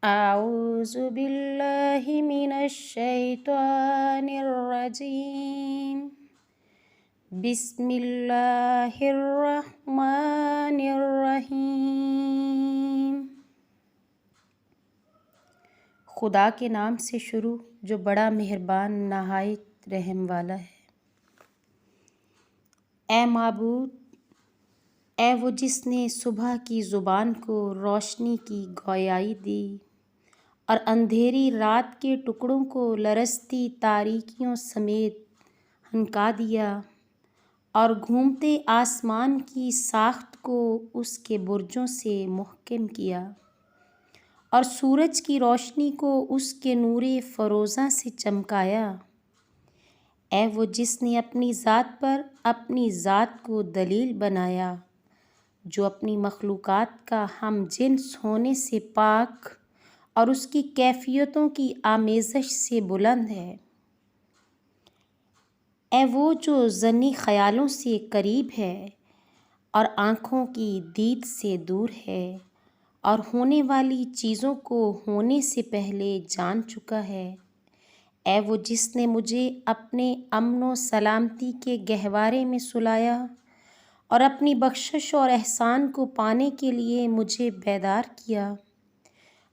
اعوذ باللہ من الشیطان الرجیم بسم اللہ الرحمن الرحیم۔ خدا کے نام سے شروع جو بڑا مہربان نہایت رحم والا ہے۔ اے معبود، اے وہ جس نے صبح کی زبان کو روشنی کی گویائی دی اور اندھیری رات کے ٹکڑوں کو لرزتی تاریکیوں سمیت ہنکا دیا اور گھومتے آسمان کی ساخت کو اس کے برجوں سے محکم کیا اور سورج کی روشنی کو اس کے نور فروزاں سے چمکایا۔ اے وہ جس نے اپنی ذات پر اپنی ذات کو دلیل بنایا، جو اپنی مخلوقات کا ہم جنس ہونے سے پاک اور اس کی کیفیتوں کی آمیزش سے بلند ہے۔ اے وہ جو ظنی خیالوں سے قریب ہے اور آنکھوں کی دید سے دور ہے اور ہونے والی چیزوں کو ہونے سے پہلے جان چکا ہے۔ اے وہ جس نے مجھے اپنے امن و سلامتی کے گہوارے میں سلایا اور اپنی بخشش اور احسان کو پانے کے لیے مجھے بیدار کیا،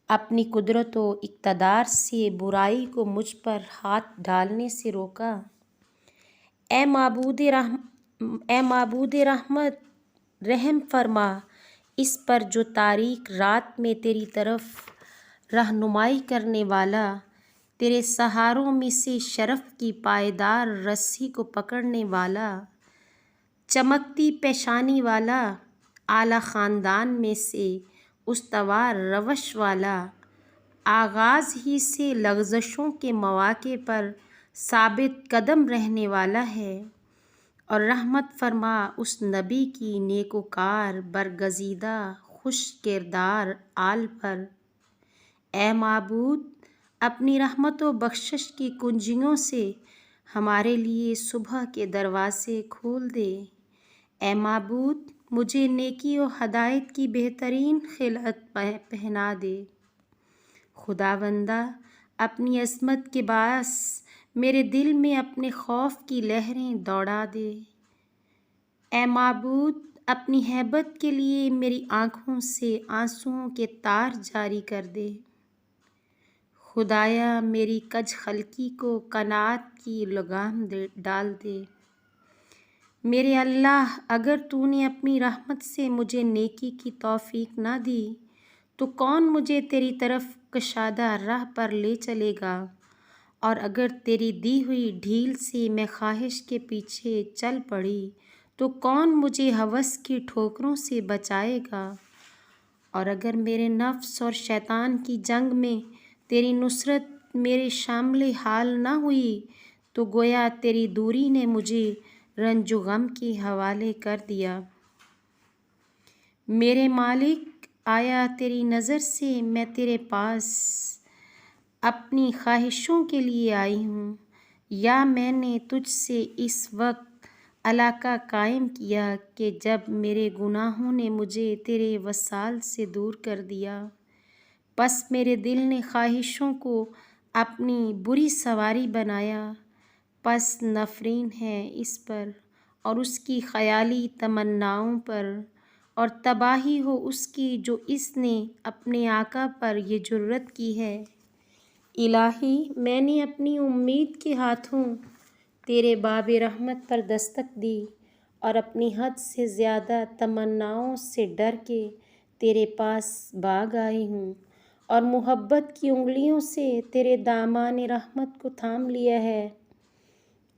اپنی قدرت و اقتدار سے برائی کو مجھ پر ہاتھ ڈالنے سے روکا۔ اے معبود رحمت، رحم فرما اس پر جو تاریک رات میں تیری طرف رہنمائی کرنے والا، تیرے سہاروں میں سے شرف کی پائیدار رسی کو پکڑنے والا، چمکتی پیشانی والا، اعلیٰ خاندان میں سے استوار روش والا، آغاز ہی سے لغزشوں کے مواقع پر ثابت قدم رہنے والا ہے، اور رحمت فرما اس نبی کی نیکوکار برگزیدہ خوش کردار آل پر۔ اے معبود، اپنی رحمت و بخشش کی کنجیوں سے ہمارے لیے صبح کے دروازے کھول دے۔ اے معبود، مجھے نیکی و ہدایت کی بہترین خلعت پہنا دے۔ خداوندا، اپنی عظمت کے باعث میرے دل میں اپنے خوف کی لہریں دوڑا دے۔ اے معبود، اپنی ہیبت کے لیے میری آنکھوں سے آنسوؤں کے تار جاری کر دے۔ خدایا، میری کج خلقی کو قناعت کی لگام ڈال دے۔ میرے اللہ، اگر تو نے اپنی رحمت سے مجھے نیکی کی توفیق نہ دی تو کون مجھے تیری طرف کشادہ راہ پر لے چلے گا، اور اگر تیری دی ہوئی ڈھیل سے میں خواہش کے پیچھے چل پڑی تو کون مجھے ہوس کی ٹھوکروں سے بچائے گا، اور اگر میرے نفس اور شیطان کی جنگ میں تیری نصرت میرے شامل حال نہ ہوئی تو گویا تیری دوری نے مجھے رنج و غم کے حوالے کر دیا۔ میرے مالک، آیا تیری نظر سے میں تیرے پاس اپنی خواہشوں کے لیے آئی ہوں، یا میں نے تجھ سے اس وقت علاقہ قائم کیا کہ جب میرے گناہوں نے مجھے تیرے وصال سے دور کر دیا، پس میرے دل نے خواہشوں کو اپنی بری سواری بنایا، پس نفرین ہے اس پر اور اس کی خیالی تمناؤں پر، اور تباہی ہو اس کی جو اس نے اپنے آقا پر یہ جرأت کی ہے۔ الہی، میں نے اپنی امید کے ہاتھوں تیرے باب رحمت پر دستک دی اور اپنی حد سے زیادہ تمناؤں سے ڈر کے تیرے پاس بھاگ آئی ہوں، اور محبت کی انگلیوں سے تیرے دامان رحمت کو تھام لیا ہے۔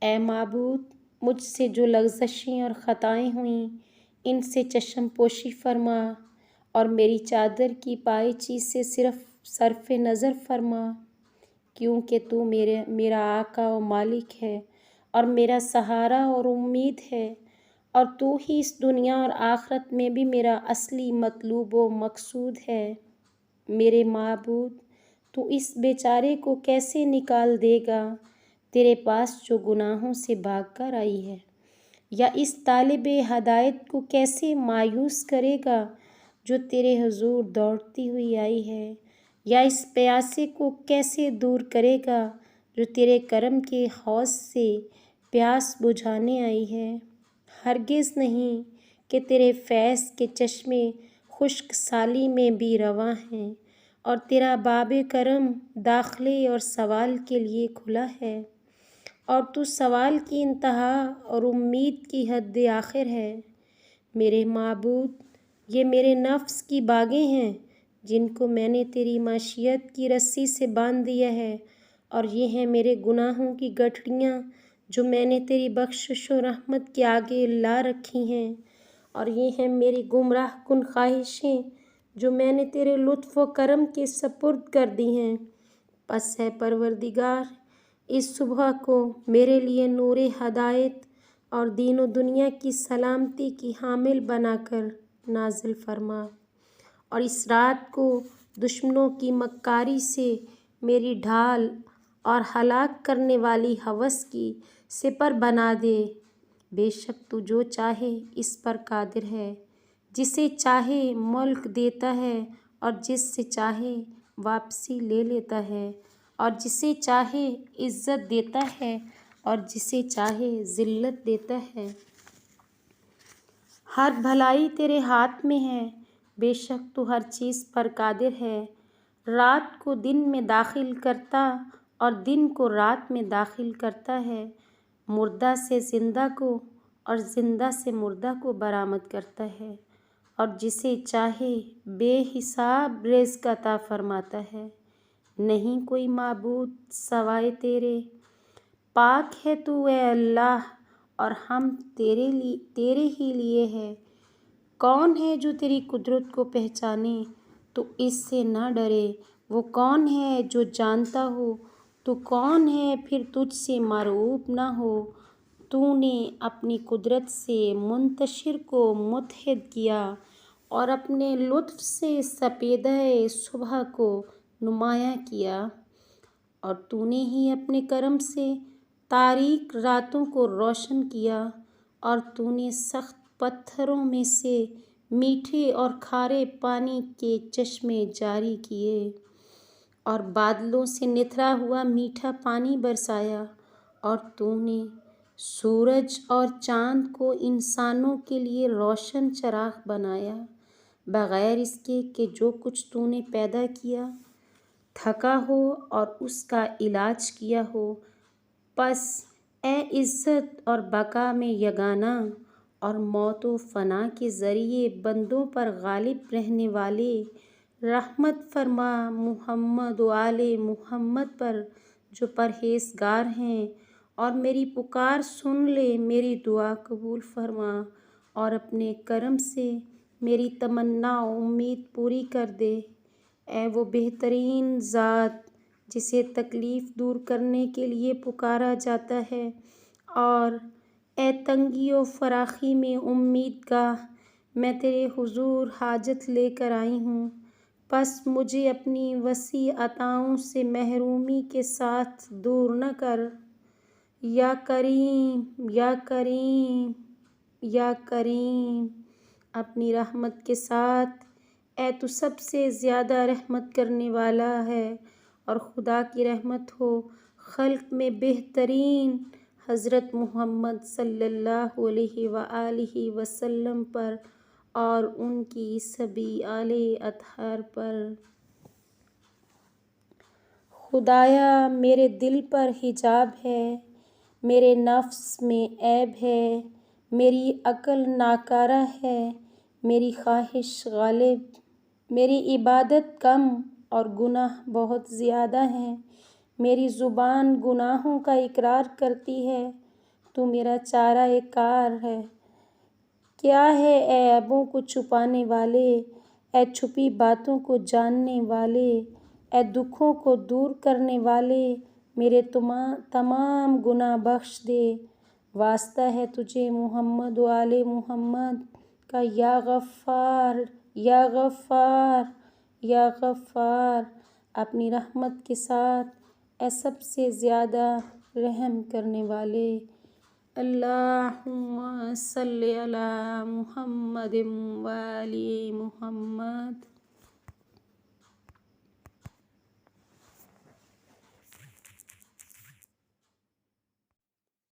اے معبود، مجھ سے جو لغزشیں اور خطائیں ہوئیں ان سے چشم پوشی فرما، اور میری چادر کی پائچی سے صرف صرف نظر فرما، کیونکہ تو میرا آقا و مالک ہے اور میرا سہارا اور امید ہے، اور تو ہی اس دنیا اور آخرت میں بھی میرا اصلی مطلوب و مقصود ہے۔ میرے معبود، تو اس بیچارے کو کیسے نکال دے گا تیرے پاس جو گناہوں سے بھاگ کر آئی ہے، یا اس طالب ہدایت کو کیسے مایوس کرے گا جو تیرے حضور دوڑتی ہوئی آئی ہے، یا اس پیاسے کو کیسے دور کرے گا جو تیرے کرم کے حوض سے پیاس بجھانے آئی ہے؟ ہرگز نہیں کہ تیرے فیض کے چشمے خشک سالی میں بھی رواں ہیں اور تیرا باب کرم داخلے اور سوال کے لیے کھلا ہے، اور تو سوال کی انتہا اور امید کی حد آخر ہے۔ میرے معبود، یہ میرے نفس کی باغیں ہیں جن کو میں نے تیری معشیت کی رسی سے باندھ دیا ہے، اور یہ ہیں میرے گناہوں کی گٹھڑیاں جو میں نے تیری بخشش و رحمت کے آگے لا رکھی ہیں، اور یہ ہیں میری گمراہ کن خواہشیں جو میں نے تیرے لطف و کرم کے سپرد کر دی ہیں۔ پس اے پروردگار، اس صبح کو میرے لیے نور ہدایت اور دین و دنیا کی سلامتی کی حامل بنا کر نازل فرما، اور اس رات کو دشمنوں کی مکاری سے میری ڈھال اور ہلاک کرنے والی ہوس کی سپر بنا دے۔ بے شک تو جو چاہے اس پر قادر ہے، جسے چاہے ملک دیتا ہے اور جس سے چاہے واپسی لے لیتا ہے، اور جسے چاہے عزت دیتا ہے اور جسے چاہے ذلت دیتا ہے۔ ہر بھلائی تیرے ہاتھ میں ہے، بے شک تو ہر چیز پر قادر ہے۔ رات کو دن میں داخل کرتا اور دن کو رات میں داخل کرتا ہے، مردہ سے زندہ کو اور زندہ سے مردہ کو برآمد کرتا ہے، اور جسے چاہے بے حساب رزق عطا فرماتا ہے۔ نہیں کوئی معبود سوائے تیرے، پاک ہے تو اے اللہ، اور ہم تیرے ہی لیے ہیں۔ کون ہے جو تیری قدرت کو پہچانے تو اس سے نہ ڈرے؟ وہ کون ہے جو جانتا ہو تو کون ہے پھر تجھ سے مرعوب نہ ہو؟ تو نے اپنی قدرت سے منتشر کو متحد کیا اور اپنے لطف سے سپیدہ صبح کو نمایاں کیا، اور تو نے ہی اپنے کرم سے تاریک راتوں کو روشن کیا، اور تو نے سخت پتھروں میں سے میٹھے اور کھارے پانی کے چشمے جاری کیے، اور بادلوں سے نتھرا ہوا میٹھا پانی برسایا، اور تو نے سورج اور چاند کو انسانوں کے لیے روشن چراغ بنایا، بغیر اس کے کہ جو کچھ تو نے پیدا کیا تھکا ہو اور اس کا علاج کیا ہو۔ پس اے عزت اور بقا میں یگانہ اور موت و فنا کے ذریعے بندوں پر غالب رہنے والے، رحمت فرما محمد و آل محمد پر جو پرہیزگار ہیں، اور میری پکار سن لے، میری دعا قبول فرما، اور اپنے کرم سے میری تمنا و امید پوری کر دے۔ اے وہ بہترین ذات جسے تکلیف دور کرنے کے لیے پکارا جاتا ہے، اور اے تنگی و فراخی میں امید گاہ، میں تیرے حضور حاجت لے کر آئی ہوں، پس مجھے اپنی وسیع عطاؤں سے محرومی کے ساتھ دور نہ کر۔ یا کریم یا کریم یا کریم، اپنی رحمت کے ساتھ اے تو سب سے زیادہ رحمت کرنے والا ہے، اور خدا کی رحمت ہو خلق میں بہترین حضرت محمد صلی اللہ علیہ وآلہ وسلم پر اور ان کی سبھی آل اطہار پر۔ خدایا میرے دل پر حجاب ہے، میرے نفس میں عیب ہے، میری عقل ناکارہ ہے، میری خواہش غالب، میری عبادت کم اور گناہ بہت زیادہ ہیں، میری زبان گناہوں کا اقرار کرتی ہے، تو میرا چارہ کار ہے۔ کیا ہے اے عیبوں کو چھپانے والے، اے چھپی باتوں کو جاننے والے، اے دکھوں کو دور کرنے والے، میرے تمام گناہ بخش دے۔ واسطہ ہے تجھے محمد و آل محمد کا، یا غفار یا غفار یا غفار، اپنی رحمت کے ساتھ اے سب سے زیادہ رحم کرنے والے۔ اللہم صلی علی محمد و آل محمد۔